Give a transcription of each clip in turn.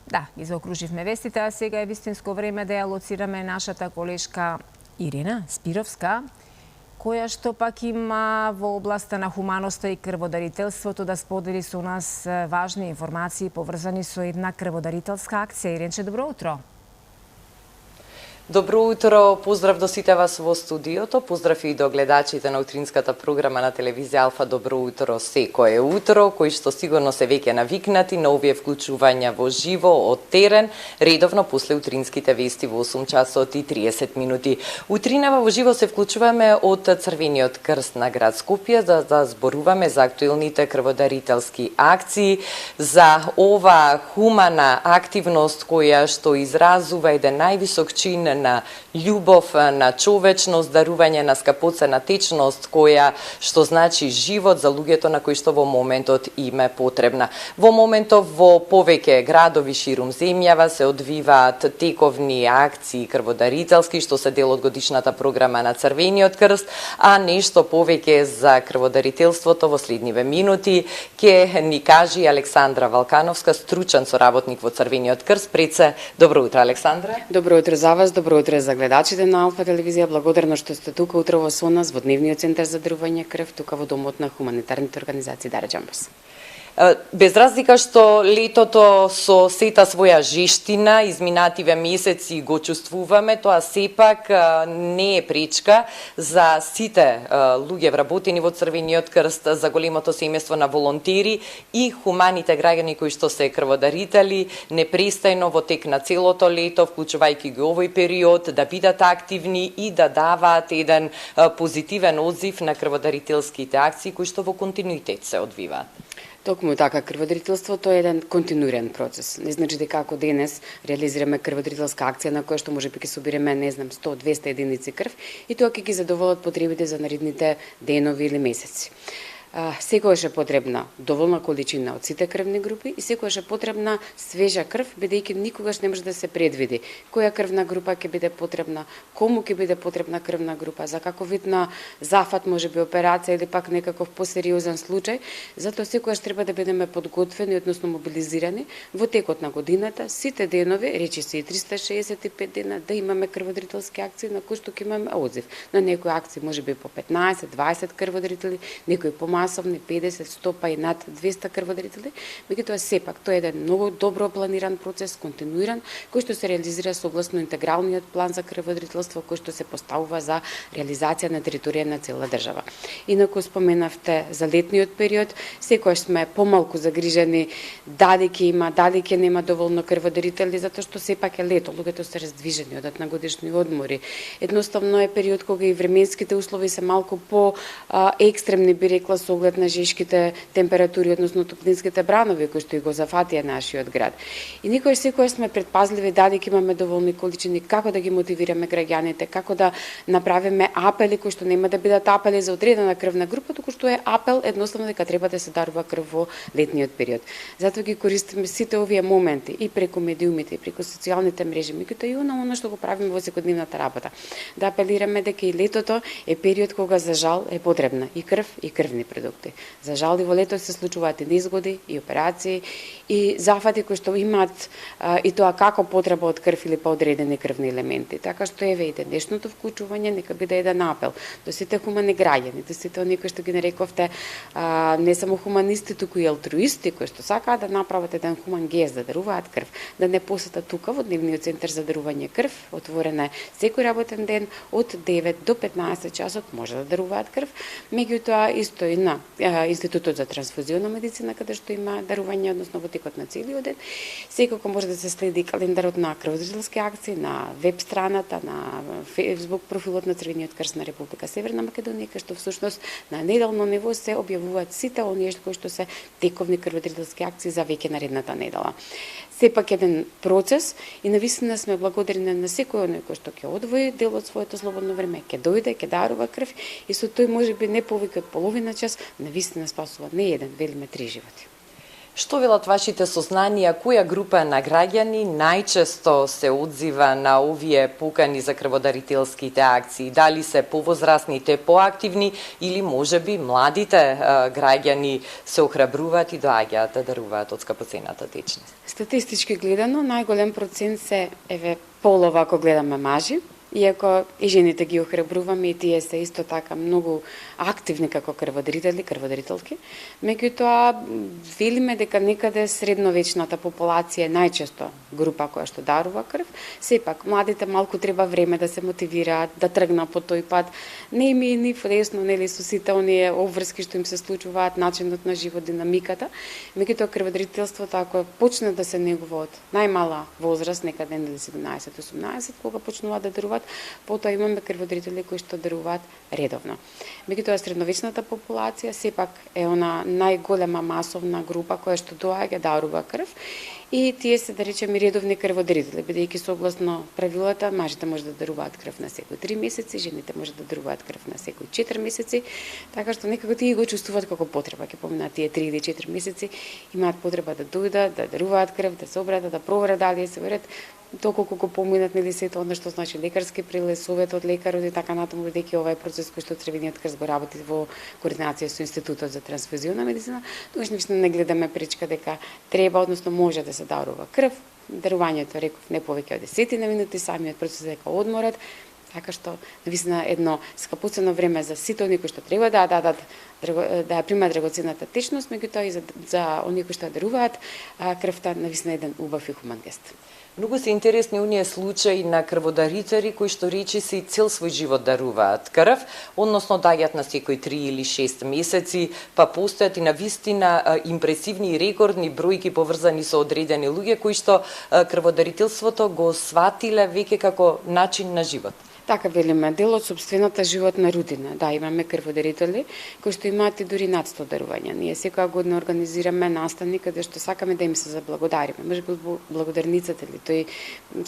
Да, ги заокруживме вестите, а сега е вистинско време да ја лоцираме нашата колешка Ирина Спировска, која што пак има во областа на хуманоста и крводарителството да сподели со нас важни информации поврзани со една крводарителска акција. Иренче, добро утро! Добро утро, поздрав до сите вас во студиото, поздрав и до гледачите на утринската програма на телевизија Алфа. Добро утро секое утро, кои што сигурно се веќе навикнати на овие вклучувања во живо од терен, редовно после утринските вести во 8 часот и 30 минути. Утринава во живо се вклучуваме од Црвениот крст на град Скопје да зборуваме за актуелните крводарителски акции, за ова хумана активност која што изразува еден највисок чин на љубов, на човечност, дарување на скапоцена течност која што значи живот за луѓето на кои што во моментот им е потребна. Во моментов во повеќе градови ширум земјава се одвиваат тековни акции крводарителски што се дел од годишната програма на Црвениот крст, а нешто повеќе за крводарителството во следниве минути ќе ни кажи Александра Валкановска, стручен соработник во Црвениот крст. Пред се, добро утро, Александра. Добро утро за вас, добро утро за гледачите на Алфа телевизија. Благодарно што сте тука утрово со нас во Дневниот центар за дарување крв, тука во домот на хуманитарните организации Даре Џамбас. Без разлика што летото со сета своја жештина изминативе месеци го чувствуваме, тоа сепак не е пречка за сите луѓе вработени во Црвениот крст, за големото семејство на волонтери и хуманите граѓани кои што се крводарители непрестајно во тек на целото лето, вклучувајќи ги овој период, да бидат активни и да даваат еден позитивен одзив на крводарителските акции кои што во континуитет се одвиваат. Токму така, крводарителството е еден континуиран процес. Не значи дека ако денес реализираме крводарителска акција на која што можеби ќе собереме, 100-200 единици крв и тоа ќе ги задоволат потребите за наредните денови или месеци. Секогаш е потребна доволна количина од сите крвни групи и секогаш е потребна свежа крв, бидејќи никогаш не може да се предвиди која крвна група ќе биде потребна, кому ќе биде потребна крвна група, за каков вид на зафат, можеби операција или пак некаков посериозен случај. Затоа секогаш треба да бидеме подготвени, односно мобилизирани во текот на годината, сите денови, речи се и 365 дена, да имаме крводарителски акции на кои што ќе имаме одзив. На некои акции можеби по 15-20 крводарители, некои по масовни 50, 100 па и над 200 крводарители, меѓутоа сепак тоа е еден многу добро планиран процес, континуиран, кој што се реализира согласно интегралниот план за крводарителство кој што се поставува за реализација на територија на цела држава. Инаку споменавте за летниот период, секогаш сме помалку загрижени дали ќе нема доволно крводарители, затоа што сепак е лето, луѓето се раздвижени, одат на годишни одмори. Едноставно е период кога и временските услови се малку по екстремни, би рекла, со оглед на жешките температури, односно топлинските бранови кои што и го зафатија нашиот град. И никој секој сме предпазливи дали ќе имаме доволни количини, како да ги мотивираме граѓаните, како да направиме апели кои што нема да бидат апели за одредена крвна група, туку што е апел едноставно дека треба да се дарува крв во летниот период. Затоа ги користиме сите овие моменти и преку медиумите, и преку социјалните мрежи, меѓутоа и она што го правиме во секојдневната работа. Да апелираме дека и летото е период кога за жал е потребна и крв и крвни продукти. За жал и во лето се случуваат и незгоди, и операции, и зафати кои што имаат и тоа како потреба од крв или по одредени крвни елементи. Така што еве и денешното вклучување нека биде еден апел до сите хумани граѓани, до сите оние кои што ги нарековте не само хуманисти, туку и алтруисти кои што сакаат да направат еден хуман гест, да даруваат крв, да не посетат тука во Дневниот центар за дарување крв, отворен е секој работен ден од 9 до 15 часот, може да даруваат крв. Меѓутоа исто и на Институтот за трансфузиона медицина, каде што има дарување, односно во текот на целиот ден. Секако може да се следи календарот на крводарителски акции на веб страната, на Facebook профилот на Црвениот крст на Република Северна Македонија, кај што всушност на неделно ниво се објавуваат сите оние кои што се тековни крводарителски акции за веќе наредната недела. Сепак еден процес и навистина сме благодарни на секој оној кој што ќе одвои дел од своето слободно време, ќе дојде, ќе дарува крв и со тој можеби не повеќе од половина час навистина спасува не еден, велиме 3 животи. Што велат вашите сознанија, која група на граѓани најчесто се одзива на овие покани за крводарителските акции? Дали се повозрасните, поактивни или можеби младите граѓани се охрабруваат и доаѓаат да даруваат од скапоцената течност? Статистички гледано, најголем процент се полова ако гледаме мажи, иако и жените ги охрабруваме и тие се исто така многу активни како крводарители, крводарителки. Меѓутоа, велиме дека некаде средновечната популација е најчесто група која што дарува крв. Сепак, младите малку треба време да се мотивираат, да тргнат по тој пат. Не им е ни лесно, нели, со сите оние обврски што им се случуваат, начинот на живот, динамиката. Меѓутоа, крводарителството, ако почне да се негува од најмала возраст, некаде нели 17-18, кога почнуваат да даруваат, потоа имаме крводарители кои што даруваат редовно. Меѓутоа, средновечната популација сепак е она најголема масовна група која што доаѓа дарува крв и тие се, да речеме, редовни крводарители, бидејќи согласно правилата, мажите може да даруваат крв на секои 3 месеци, жените може да даруваат крв на секои 4 месеци, така што некако тие го чувствуваат како потреба, ќе поминат тие 3 или 4 месеци, имаат потреба да дојдат, да даруваат крв, да се обратат, да проверат дали се верат, толку колку поминат, нели, сето она што значи лекарски прелез, совет од лекарот и така натаму, бидејќи ова е процес кој што Црвениот крст го работи во координација со Институтот за трансфузионна медицина, тогаш не гледаме пречка дека треба, односно може да се дарува крв. Дарувањето, реков, не повеќе од 10 минути, самиот процес дека одморат, така што навистина едно скапоцено време за сите оние кои што треба да дадат да примат драгоценната течност, меѓутоа и за оние кои што даруваат крвта, навистина еден убав и хуман гест. Многу се интересни оние случаи на крводарители кои што речиси цел свој живот даруваат крв, односно даѓат на секој 3 или 6 месеци, па постојат и навистина импресивни и рекордни бројки поврзани со одредени луѓе кои што крводарителството го сватиле веќе како начин на живот. Така велиме, дел од собствената животна рутина. Да, имаме крводарители кои што имаат и дури над 100 дарувања. Ние секоја година организираме настани каде што сакаме да им се заблагодариме. Можеби благодарницата или тој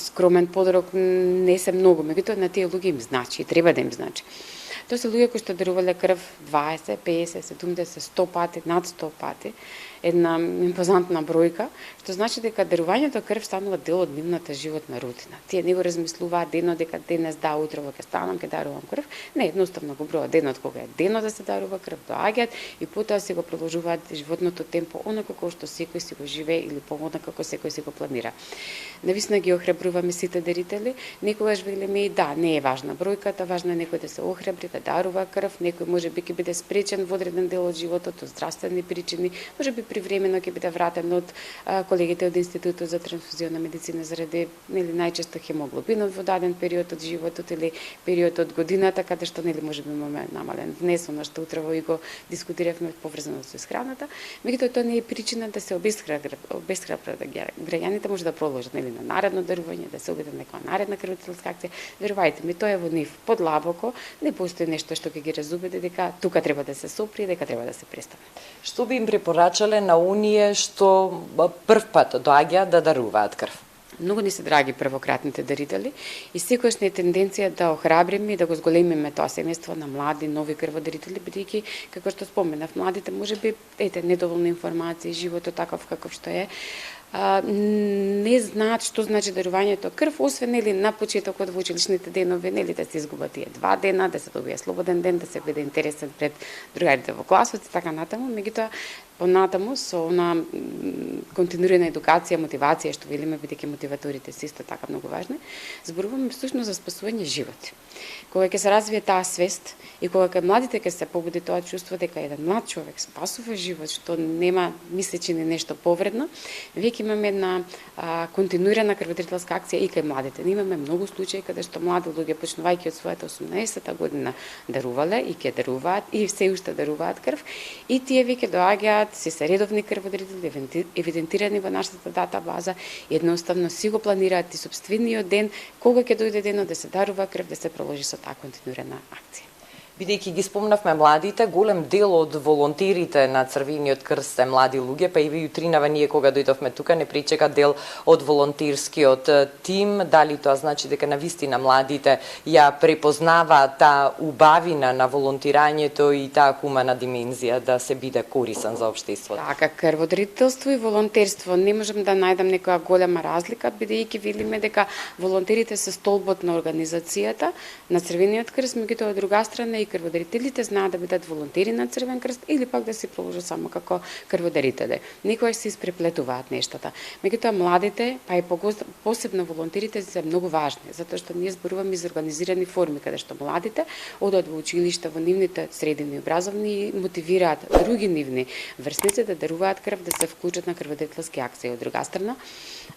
скромен подарок не се многу, меѓутоа на тие луѓе им значи и треба да им значи. Тоа се луѓе кои што дарувале крв 20, 50, 70, 100 пати, над 100 пати. Една импозантна бројка, што значи дека дарувањето крв станува дел од нивната животна рутина. Тие не го размислуваат денот дека денес да, утрово ќе станам, ќе дарувам крв. Не, едноставно го бројат денот кога е денот да се дарува крв, доаѓаат и потоа си го продолжуваат животното темпо онака како што секој си го живее или помодна како секој си го планира. Навистина ги охрабруваме сите дарители, некогаш велиме и да, не е важна бројката, важно е некој да се охрабри, да дарува крв, некој можеби ќе биде спречен во одреден дел од животот од здравствени причини, можеби привремено ќе биде вратен од колегите од Институтот за трансфузионна медицина заради нели најчесто хемоглобинот во даден период од животот или период од годината каде што нели можеби имаме намален внес, она што утрово и го дискутиравме поврзано со исхраната, меѓутоа тоа не е причина да се обесхрабрат граѓаните, може да продолжат нели на наредно дарување, да се обидат некоја наредна крводарителска акција. Верувајте ми, тоа е во нив подлабоко, не постои нешто што ќе ги разубеди дека тука треба да се сопри, дека треба да се престане. Што би им препорачале на оние што прв пат доаѓаат да даруваат крв? Многу ни се драги првократните дарители и секојаш не е тенденција да охрабриме и да го зголемиме тоа семејство на млади, нови крводарители, бидејќи, како што споменав, младите можеби недоволна информација, животот таков каков што е, не знаат што значи дарувањето крв, освен нели на почетокот во училишните денови, нели да се изгубат тие 2 дена, да се добие слободен ден, да се биде интересен пред другарите во класот и така натаму, меѓутоа понатаму со она континуирана едукација, мотивација што велиме, бидејќи мотиваторите се исто така многу важни, зборуваме всушност за спасување животи. Кога ќе се развие таа свест и кога кај младите ќе се побуди тоа чувство дека еден млад човек спасува живот, што нема мислечи ни нешто повредно, веќе имаме една континуирана крводарителска акција и кај младите. Имаме многу случаи каде што млади луѓе почнувајќи од својата 18-та година дарувале и ќе даруваат и се уште даруваат крв и тие веќе доаѓаат си се редовни крводарители, евидентирани во нашата дата база и едноставно си го планираат и собствениот ден кога ќе дојде денот да се дарува крв, да се проложи со таа континуирана акција. Бидејќи ги спомнавме младите, голем дел од волонтерите на Црвениот крст се млади луѓе, па и јутринава ние кога дојдовме тука не пречека дел од волонтерскиот тим. Дали тоа значи дека навистина младите ја препознава таа убавина на волонтирањето и таа хумана димензија да се биде корисен за општеството? Така, крводарителство и волонтерство не можам да најдам некоја голема разлика, бидејќи видиме дека волонтерите се столбот на организацијата на Црвениот крст, меѓутоа од друга страна и крводарителите знаат да бидат волонтери на Црвен крст или пак да се положат само како крводарители. Некогаш се испреплетуваат нештата. Меѓутоа младите, па и посебно волонтерите се многу важни, затоа што ние зборуваме за организирани форми каде што младите одат во училишта, во нивните средини образовни и мотивираат други нивни врсници да даруваат крв, да се вклучат на крводарителски акции. Од друга страна,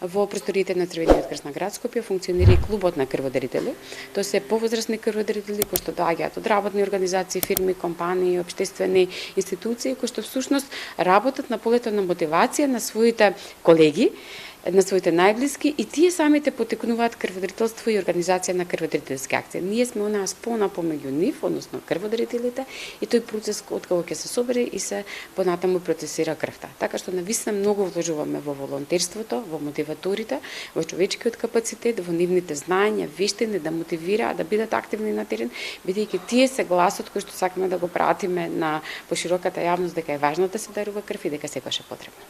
во просториите на Црвениот крст на град Скопје функционира и клубот на крводарители. Тоа се повозрасни крводарители кои што доаѓаат од работни организации, фирми, компании, општествени институции кои што всушност работат на полето на мотивација на своите колеги, на своите најблиски и тие самите потекнуваат крводарителство и организација на крводарителски акции. Ние сме онаа спона помеѓу нив, односно крводарителите, и тој процес од кога ќе се собере и се понатаму процесира крвта. Така што навистина многу вложуваме во волонтерството, во мотиваторите, во човечкиот капацитет, во нивните знаења, вештини да мотивираат, да бидат активни на терен, бидејќи тие се гласот кој што сакаме да го пратиме на пошироката јавност дека е важно да се дарува крв и дека секогаш е потребно.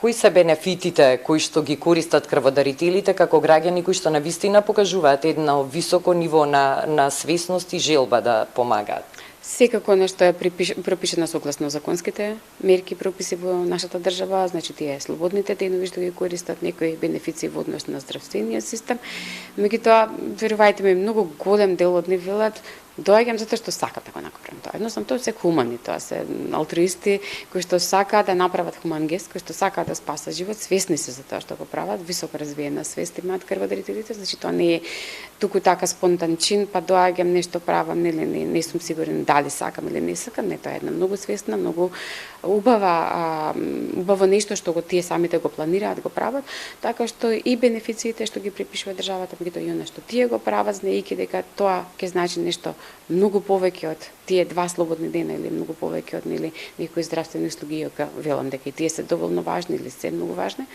Кои се бенефитите кои што ги користат крводарителите како граѓани кои што навистина покажуваат едно високо ниво на свесност и желба да помагаат? Секако нешто е пропишено согласно законските мерки прописи во нашата држава, значи тие слободните денови што ги користат, некои бенефиции во однос на здравствениот систем. Меѓутоа, верувајте ми, многу голем дел од нив велат доаѓам затоа што сакам да го направам тоа. Едноставно тоа се хумани, тоа се алтруисти кои што сакаат да направат хуман гест, кои што сакаат да спасат живот, свесни се за тоа што го прават, високо развиена свест имаат крводарителите, значи тоа не е туку така спонтан чин, па доаѓам нешто правам, нели не сум сигурен дали сакам или не сакам, не, тоа е една многу свесна, многу убаво нешто што го тие самите го планираат, го прават, така што и бенефициите што ги припишува државата, меѓутоа и она што тие го прават, знаејќи дека тоа ќе значи нешто многу повеќе од тие 2 слободни дена или многу повеќе од некои здравствени услуги, ја велам дека и тие се доволно важни или се многу важни,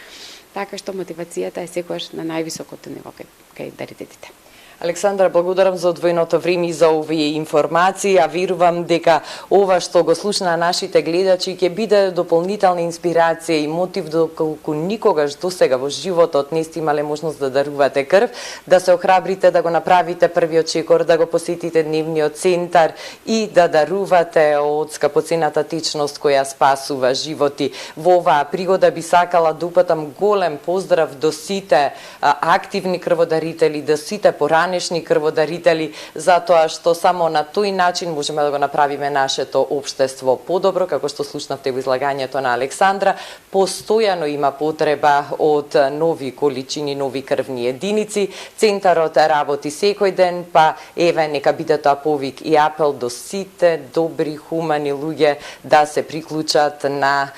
така што мотивацијата е секогаш на највисокото ниво кај дарителите. Александра, благодарам за одвоеното време и за овие информации, а верувам дека ова што го слушна нашите гледачи ќе биде дополнителна инспирација и мотив доколку никогаш досега во животот не сте имале можност да дарувате крв, да се охрабрите да го направите првиот чекор, да го посетите дневниот центар и да дарувате од скапоцената течност која спасува животи. Во оваа пригода би сакала да упатам голем поздрав до сите активни крводарители, до сите поранешни крводарители, затоа што само на тој начин можеме да го направиме нашето општество подобро, како што слушнавте во излагањето на Александра. Постојано има потреба од нови количини, нови крвни единици. Центарот работи секој ден, па еве нека биде тоа повик и апел до сите добри, хумани луѓе да се приклучат на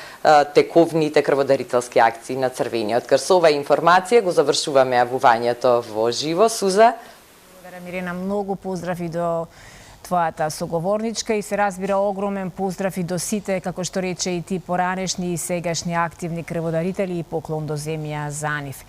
тековните крводарителски акции на Црвениот крст. Со оваа информација го завршуваме јавувањето во живо. Суза? Благодарам, Ирина, многу поздрави до твојата соговорничка и се разбира огромен поздрав и до сите, како што рече и ти, поранешни и сегашни активни крводарители и поклон до земја за нив.